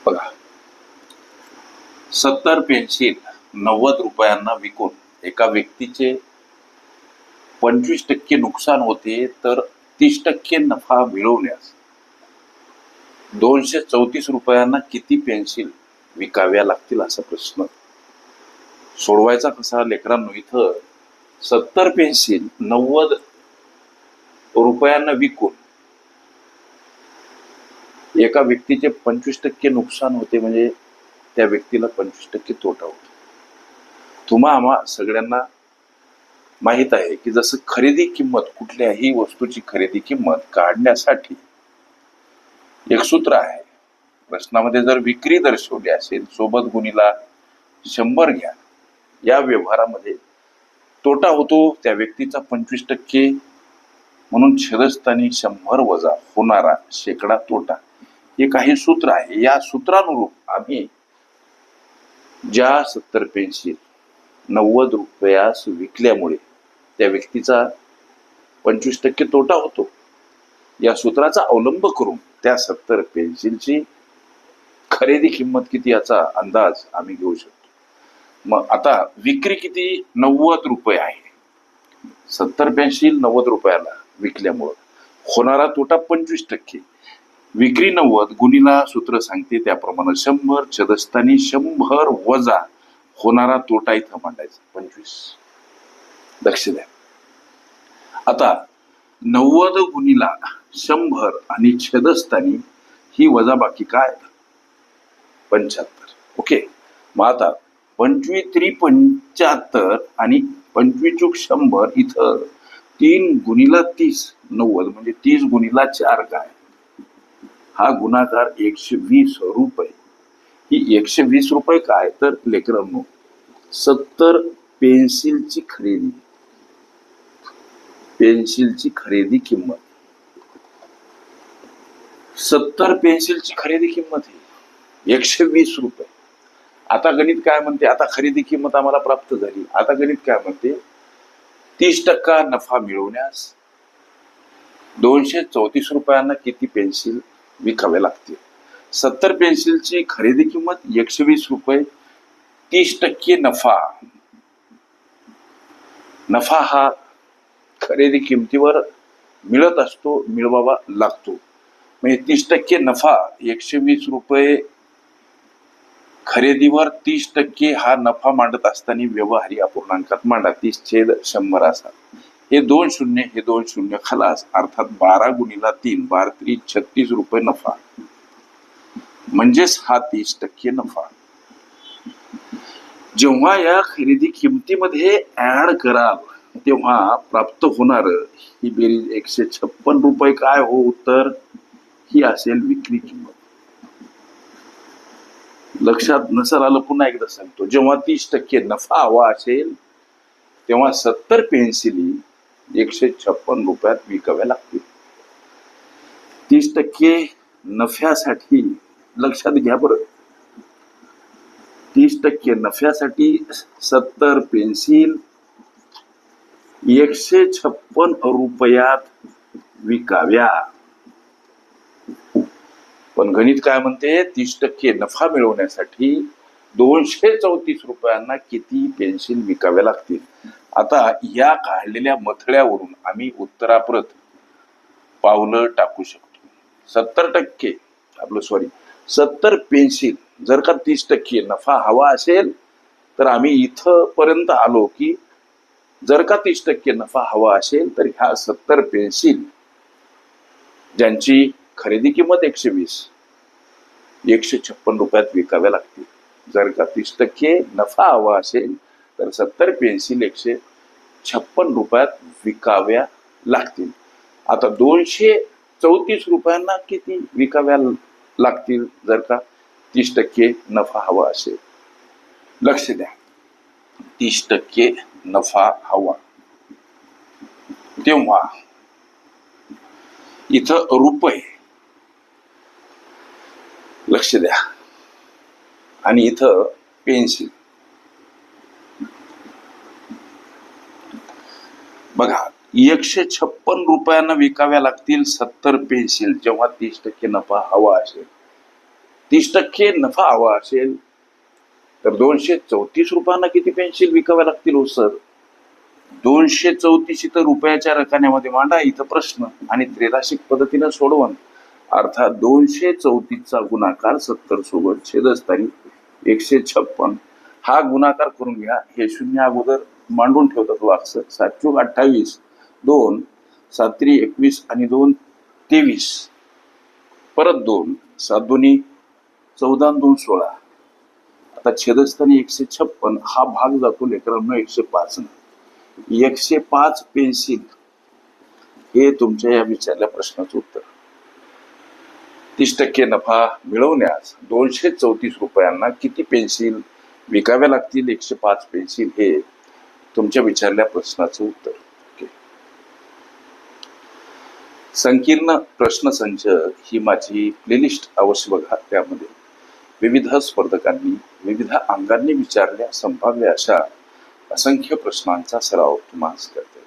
बघा, 70 पेन्सिल 90 रुपयांना विकून एका व्यक्तीचे 25% नुकसान होते, तर 30% नफा मिळवण्यास 234 रुपयांना किती पेन्सिल विकाव्या लागतील असा प्रश्न सोडवायचा कसा लेकरांनो? इथं 70 पेन्सिल 90 रुपयांना विकून एका व्यक्तीचे 25% नुकसान होते, म्हणजे त्या व्यक्तीला 25% तोटा होतो. तुम्हा आम्हा सगळ्यांना माहित आहे की जसं खरेदी किंमत, कुठल्याही वस्तूची खरेदी किंमत काढण्यासाठी एक सूत्र आहे. प्रश्नामध्ये जर विक्री दर्शवली असेल, सोबत गुणीला 100 घ्या. या व्यवहारामध्ये तोटा होतो त्या व्यक्तीचा 25%, म्हणून छेदस्थानी 100 वजा होणारा शेकडा तोटा, हे काही सूत्र आहे. या सूत्रानुरूप आम्ही ज्या 70 पेन्सिल 90 रुपयास विकल्यामुळे त्या व्यक्तीचा 25% तोटा होतो, या सूत्राचा अवलंब करून त्या 70 पेन्सिलची खरेदी किंमत किती याचा अंदाज आम्ही घेऊ शकतो. मग आता विक्री किती? 90 रुपये आहे. 70 पेन्सिल 90 रुपयाला विकल्यामुळं होणारा तोटा 25%. विक्री 90 गुणीला सूत्र सांगते त्याप्रमाणे 100 छेदस्थानी 100 वजा होणारा तोटा इथं मांडायचा 25. लक्ष द्या. आता 90 गुणीला 100 आणि छेदस्थानी ही वजा बाकी काय? 75. ओके. मग आता 25 × 75 आणि 25 × 100, इथं 3 गुणीला 30 90, म्हणजे 30 गुणीला 4 काय? हा गुणाकार 120 रुपये. ही 120 रुपये काय? तर लेकरांनो, 70 पेन्सिलची खरेदी किंमत, 70 पेन्सिलची खरेदी किंमत ही 120 रुपये. आता गणित काय म्हणते? आता खरेदी किंमत आम्हाला प्राप्त झाली. आता गणित काय म्हणते? 30% नफा मिळवण्यास 234 रुपयांना किती पेन्सिल विकाव्या लागतील? 70 पेन्सिलची खरेदी किंमत 120 रुपये, 30% नफा हा खरेदी किमतीवर मिळत असतो, मिळवावा लागतो. म्हणजे 30% नफा 120 रुपये खरेदीवर 30% हा नफा मांडत असताना व्यवहारी अपूर्णांकात मांडा. 30/100 असा. हे 2 शून्य, हे 2 शून्य खलास, अर्थात 12 गुणीला 3 12 × 36 रुपये नफा, म्हणजेच हा 30% नफा. जेव्हा या खरेदी किमतीमध्ये ऍड कराल तेव्हा प्राप्त होणार ही बेरीज 156 रुपये काय हो? उत्तर ही असेल विक्री किंमत. लक्षात नसेल आलं, पुन्हा एकदा सांगतो. जेव्हा 30% नफा हवा असेल तेव्हा 70 पेन्सिली 156 रुपयात विकाव्या लागतील. 30% नफ्यासाठी लक्षात घ्या बरं, 30% नफ्यासाठी 70 पेन्सिल 156 रुपयात विकाव्या. पण गणित काय म्हणते? 30% नफा मिळवण्यासाठी 234 रुपयांना किती पेन्सिल विकाव्या लागतील? आता या काढलेल्या मथळ्यावरून आम्ही उत्तराप्रत पावलं टाकू शकतो. 70 पेन्सिल जर का 30% नफा हवा असेल तर आम्ही इथं पर्यंत आलो की जर का 30% नफा हवा असेल तर ह्या 70 पेन्सिल ज्यांची खरेदी किंमत 156 रुपयात विकाव्या लागतील. जर का 30% नफा हवा असेल तर 70 पेन्सिल 156 रुपयात विकाव्या लागतील. आता 234 रुपयांना किती विकाव्या लागतील जर का 30% नफा हवा असेल? लक्ष द्या. 30% नफा हवा तेव्हा इथं रुपये, लक्ष द्या, आणि इथं पेन्सिल. बघा, 156 रुपयांना विकाव्या लागतील 70 पेन्सिल जेव्हा 30% नफा हवा असेल. 30% नफा हवा असेल तर 234 रुपयांना किती पेन्सिल विकाव्या लागतील हो सर? 234 तर रुपयाच्या रकान्यामध्ये मांडा इथं प्रश्न आणि त्रैराशिक पद्धतीनं सोडवण. अर्थात 234चा गुणाकार 70 सोबत छेदस्थानी 156. हा गुणाकार करून घ्या. हे शून्य अगोदर मांडून ठेवतात वाक्स. 7 × 28, 2 7 × 21 आणि 2 23, परत 2 7 2 14 2 16. आता छेदस्थानी 156 हा भाग जातो लेकरांना 105 न. 105 पेन्सिल हे तुमच्या या विचारल्या प्रश्नाचं उत्तर. 30% नफा मिळवण्यास 234 रुपयांना किती पेन्सिल विकाव्या लागतील? 105 पेन्सिल हे तुमच्या विचारल्या प्रश्नाचं उत्तर. संकीर्ण प्रश्नसंच ही माझी प्लेलिस्ट अवश्य बघा. त्यामध्ये विविध स्पर्धकांनी विविध अंगांनी विचारल्या संभाव्य अशा असंख्य प्रश्नांचा सराव तुम्हाला करते.